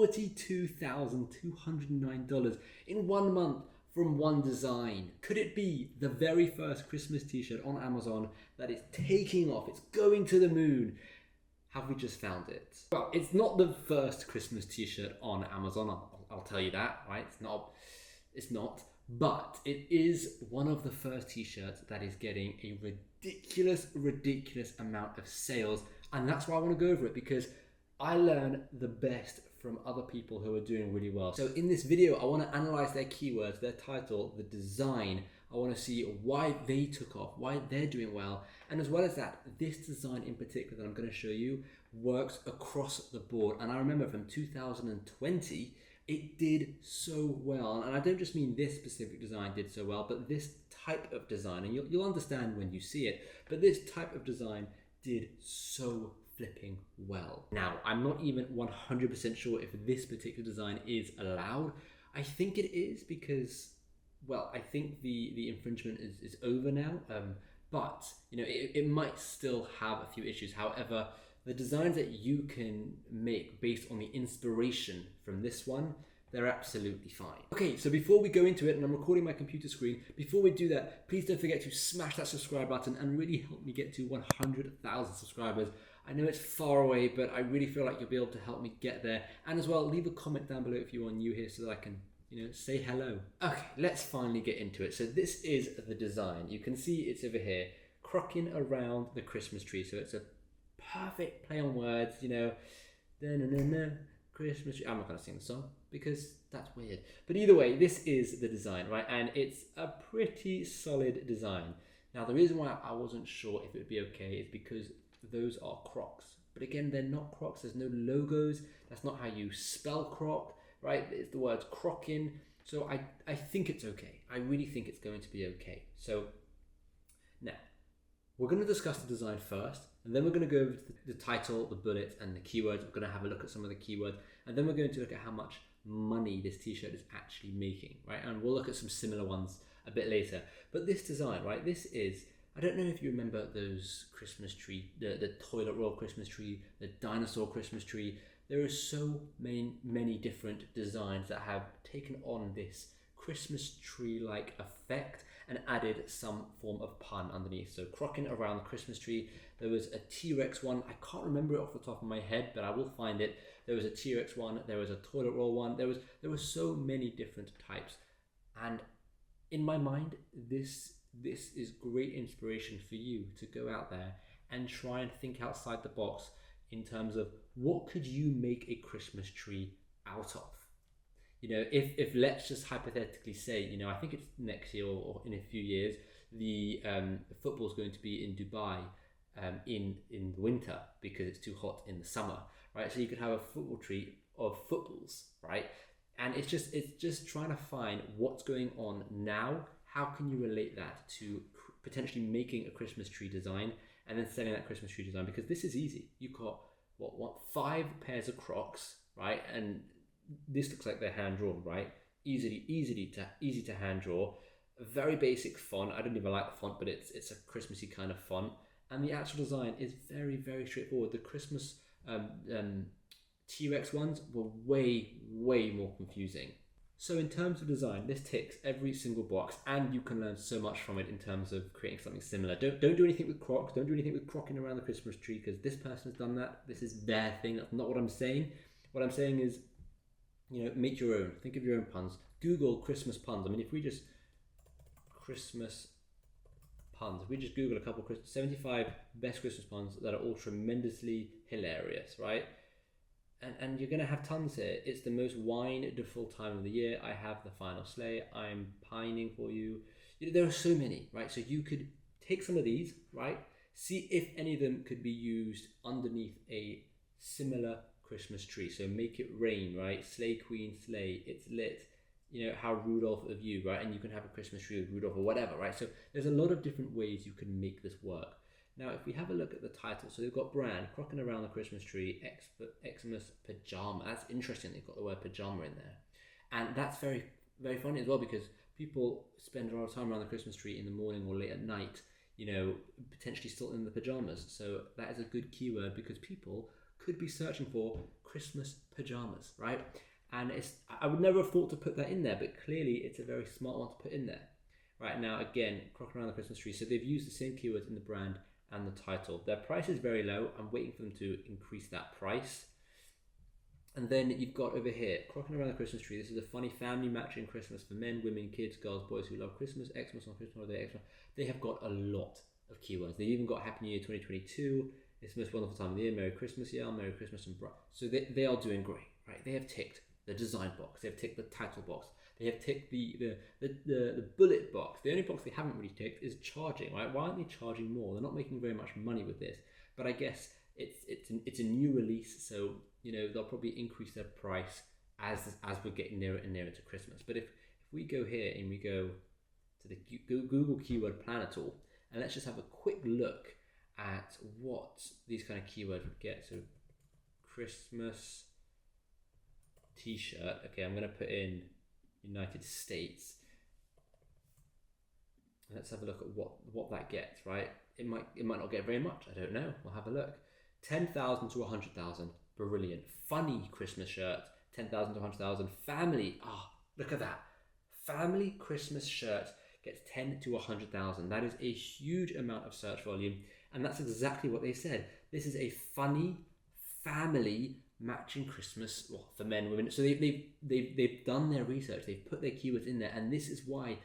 $42,209 in 1 month from one design. Could it be the very first Christmas t-shirt on Amazon that is taking off? It's going to the moon. Have we just found it? Well, it's not the first Christmas t-shirt on Amazon, I'll tell you that, right? It's not, but it is one of the first t-shirts that is getting a ridiculous amount of sales. And that's why I want to go over it, because I learn the best from other people who are doing really well. So in this video, I want to analyze their keywords, their title, the design. I want to see why they took off, why they're doing well. And as well as that, this design in particular that I'm going to show you works across the board. And I remember from 2020, it did so well. And I don't just mean this specific design did so well, but this type of design, and you'll understand when you see it, but this type of design did so flipping well. Now, I'm not even 100% sure if this particular design is allowed. I think it is because, well, I think the infringement is over now, but you know, it might still have a few issues. However, the designs that you can make based on the inspiration from this one, they're absolutely fine. Okay, so before we go into it, and I'm recording my computer screen, before we do that, please don't forget to smash that subscribe button and really help me get to 100,000 subscribers. I know it's far away, but I really feel like you'll be able to help me get there. And as well, leave a comment down below if you are new here so that I can, you know, say hello. Okay, let's finally get into it. So this is the design. You can see it's over here, crocking around the Christmas tree. So it's a perfect play on words, you know, Christmas tree. I'm not going to sing the song because that's weird. But either way, this is the design, right? And it's a pretty solid design. Now, the reason why I wasn't sure if it would be okay is because those are Crocs. But again, they're not Crocs. There's no logos. That's not how you spell Croc, right? It's the word crocking. So I think it's okay. I really think it's going to be okay. So now, we're going to discuss the design first, and then we're going to go over to the title, the bullets, and the keywords. We're going to have a look at some of the keywords, and then we're going to look at how much money this t-shirt is actually making, right? And we'll look at some similar ones a bit later. But this design, right? This is, I don't know if you remember those Christmas tree, the toilet roll Christmas tree, the dinosaur Christmas tree. There are so many different designs that have taken on this Christmas tree-like effect and added some form of pun underneath. So crocking around the Christmas tree. There was a T-Rex one. I can't remember it off the top of my head, but I will find it. There was a T-Rex one. There was a toilet roll one. There were so many different types. And in my mind, this is great inspiration for you to go out there and try and think outside the box in terms of what could you make a Christmas tree out of? You know, if let's just hypothetically say, you know, I think it's next year or in a few years, the football's going to be in Dubai in the winter because it's too hot in the summer, right? So you could have a football tree of footballs, right? And it's just trying to find what's going on now. How can you relate that to potentially making a Christmas tree design and then selling that Christmas tree design? Because this is easy. You've got what 5 pairs of Crocs, right? And this looks like they're hand drawn, right? Easy to hand draw. A very basic font. I don't even like the font, but it's a Christmassy kind of font. And the actual design is very straightforward. The Christmas T-Rex ones were way more confusing. So in terms of design, this ticks every single box, and you can learn so much from it in terms of creating something similar. Don't do anything with Crocs. Don't do anything with crocking around the Christmas tree, because this person has done that. This is their thing. That's not what I'm saying. What I'm saying is, you know, make your own. Think of your own puns. Google Christmas puns. I mean, if we just Christmas puns, if we just Google a couple of 75 best Christmas puns that are all tremendously hilarious, right? And you're going to have tons here. It's the most wonderful time of the year. I have the final sleigh. I'm pining for you. You know, there are so many, right? So you could take some of these, right? See if any of them could be used underneath a similar Christmas tree. So make it rain, right? Sleigh queen, sleigh, it's lit. You know, how Rudolph of you, right? And you can have a Christmas tree with Rudolph or whatever, right? So there's a lot of different ways you can make this work. Now, if we have a look at the title, so they've got brand, crocking around the Christmas tree, Xmas pajama. That's interesting, they've got the word pajama in there. And that's very funny as well, because people spend a lot of time around the Christmas tree in the morning or late at night, you know, potentially still in the pajamas. So that is a good keyword, because people could be searching for Christmas pajamas, right? And I would never have thought to put that in there, but clearly it's a very smart one to put in there. Right now, again, crocking around the Christmas tree. So they've used the same keywords in the brand and the title. Their price is very low. I'm waiting for them to increase that price. And then you've got over here, crocking around the Christmas tree. This is a funny family matching Christmas for men, women, kids, girls, boys who love Christmas, Xmas on Christmas holiday, Xmas. They have got a lot of keywords. They've even got Happy New Year 2022. It's the most wonderful time of the year. Merry Christmas, y'all. Merry Christmas and bright. So they are doing great, right? They have ticked the design box. They've ticked the title box. They have ticked the bullet box. The only box they haven't really ticked is charging, right? Why aren't they charging more? They're not making very much money with this. But I guess it's a new release, so they'll probably increase their price as we're getting nearer and nearer to Christmas. But if we go here and we go to the Google Keyword Planner tool, and let's just have a quick look at what these kind of keywords would get. So Christmas t-shirt. Okay, I'm going to put in United States. Let's have a look at what that gets, right? It might not get very much. I don't know. We'll have a look. 10,000 to 100,000. Brilliant. Funny Christmas shirt. 10,000 to 100,000. Family. Look at that. Family Christmas shirt gets 10 to 100,000. That is a huge amount of search volume, and that's exactly what they said. This is a funny family matching Christmas for men, women. So they've done their research. They've put their keywords in there, and this is why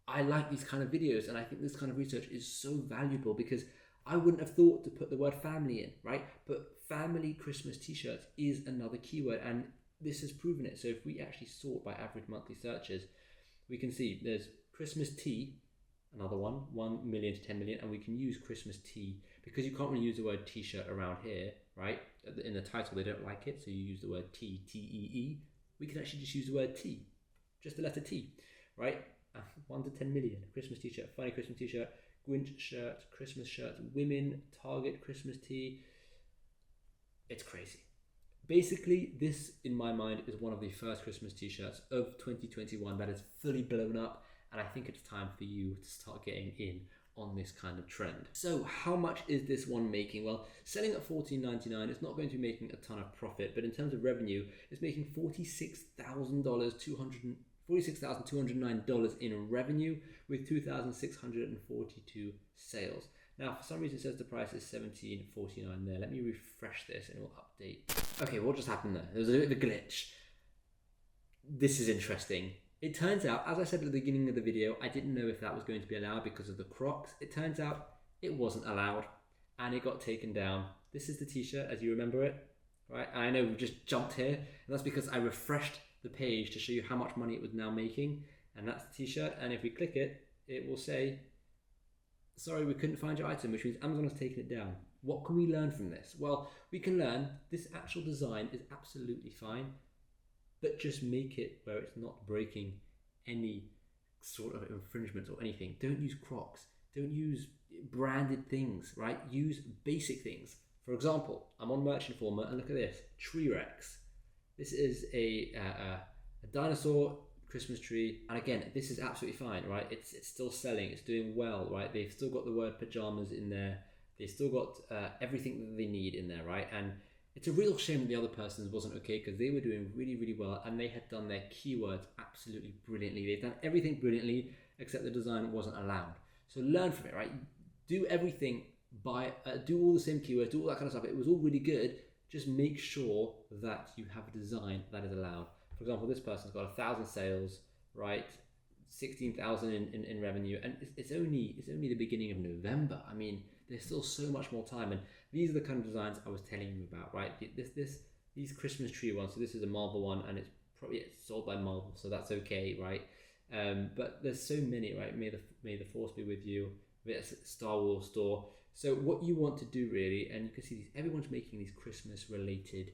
I like these kind of videos, and I think this kind of research is so valuable, because I wouldn't have thought to put the word family in, right? But family Christmas t-shirts is another keyword, and this has proven it. So if we actually sort by average monthly searches, we can see there's Christmas tea, another one, 1 million to 10 million, and we can use Christmas tea because you can't really use the word t-shirt around here, right? In the title, they don't like it, so you use the word T, T-E-E. We can actually just use the word T, just the letter T, right? 1 to 10 million. Christmas t-shirt, funny Christmas t-shirt, Grinch shirt, Christmas shirt, women, Target Christmas tea. It's crazy. Basically, this, in my mind, is one of the first Christmas t-shirts of 2021 that is fully blown up, and I think it's time for you to start getting in on this kind of trend. So how much is this one making? Well, selling at $14.99, it's not going to be making a ton of profit, but in terms of revenue, it's making $46,209 in revenue with 2,642 sales. Now, for some reason, it says the price is $17.49 there. Let me refresh this and it will update. Okay, what just happened there? There was a bit of a glitch. This is interesting. It turns out, as I said at the beginning of the video, I didn't know if that was going to be allowed because of the Crocs. It turns out it wasn't allowed and it got taken down. This is the t-shirt as you remember it, right? I know we've just jumped here, and that's because I refreshed the page to show you how much money it was now making, and that's the t-shirt. And if we click it, it will say, sorry, we couldn't find your item, which means Amazon has taken it down. What can we learn from this? Well, we can learn this actual design is absolutely fine, but just make it where it's not breaking any sort of infringement or anything. Don't use Crocs. Don't use branded things, right? Use basic things. For example, I'm on Merch Informer and look at this, Tree Rex. This is a dinosaur Christmas tree, and again, this is absolutely fine, right? It's still selling, it's doing well, right? They've still got the word pajamas in there. They've still got everything that they need in there, right? And it's a real shame that the other person wasn't okay, because they were doing really, really well, and they had done their keywords absolutely brilliantly. They've done everything brilliantly, except the design wasn't allowed. So learn from it, right? Do everything do all the same keywords, do all that kind of stuff. It was all really good. Just make sure that you have a design that is allowed. For example, this person's got 1,000 sales, right? 16,000 in revenue, and it's only the beginning of November. I mean, there's still so much more time, and these are the kind of designs I was telling you about, right? These Christmas tree ones. So this is a Marvel one, and it's sold by Marvel, so that's okay, right? But there's so many, right? May the force be with you. It's a Star Wars store. So what you want to do really, and you can see everyone's making these Christmas related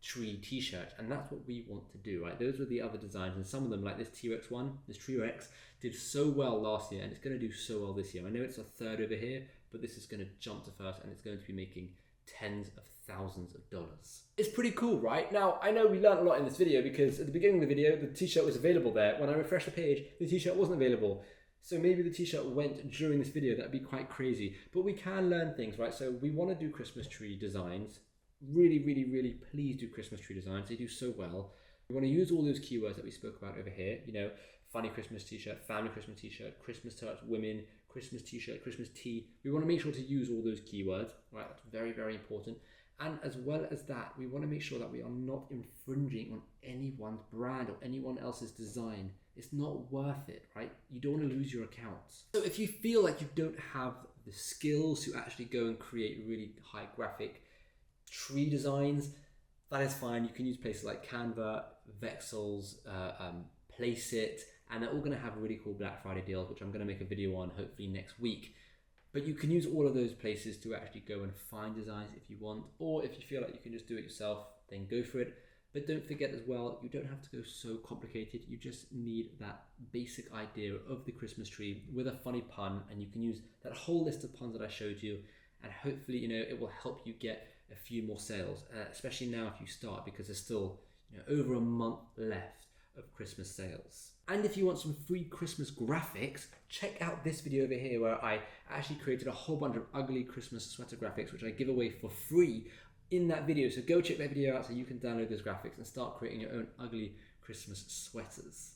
tree t-shirts, and that's what we want to do, right? Those were the other designs, and some of them, like this T-Rex one, this Tree Rex, did so well last year, and it's going to do so well this year. I know it's a third over here, but this is going to jump to first, and it's going to be making tens of thousands of dollars. It's pretty cool, right? Now, I know we learned a lot in this video, because at the beginning of the video, the t-shirt was available there. When I refreshed the page, the t-shirt wasn't available. So maybe the t-shirt went during this video. That'd be quite crazy. But we can learn things, right? So we want to do Christmas tree designs. really, please do Christmas tree designs. They do so well. We want to use all those keywords that we spoke about over here, you know, funny Christmas t-shirt, family Christmas t-shirt, Christmas touch, women, Christmas t-shirt, Christmas tea. We want to make sure to use all those keywords, right? That's very important. And as well as that, we want to make sure that we are not infringing on anyone's brand or anyone else's design. It's not worth it, right? You don't want to lose your accounts. So if you feel like you don't have the skills to actually go and create really high graphic tree designs, that is fine. You can use places like Canva, Vexels, Placeit, and they're all going to have really cool Black Friday deals, which I'm going to make a video on hopefully next week. But you can use all of those places to actually go and find designs if you want, or if you feel like you can just do it yourself, then go for it. But don't forget as well, you don't have to go so complicated. You just need that basic idea of the Christmas tree with a funny pun, and you can use that whole list of puns that I showed you, and hopefully, you know, it will help you get a few more sales, especially now if you start, because there's still, you know, over a month left of Christmas sales. And if you want some free Christmas graphics, check out this video over here where I actually created a whole bunch of ugly Christmas sweater graphics, which I give away for free in that video. So go check that video out so you can download those graphics and start creating your own ugly Christmas sweaters.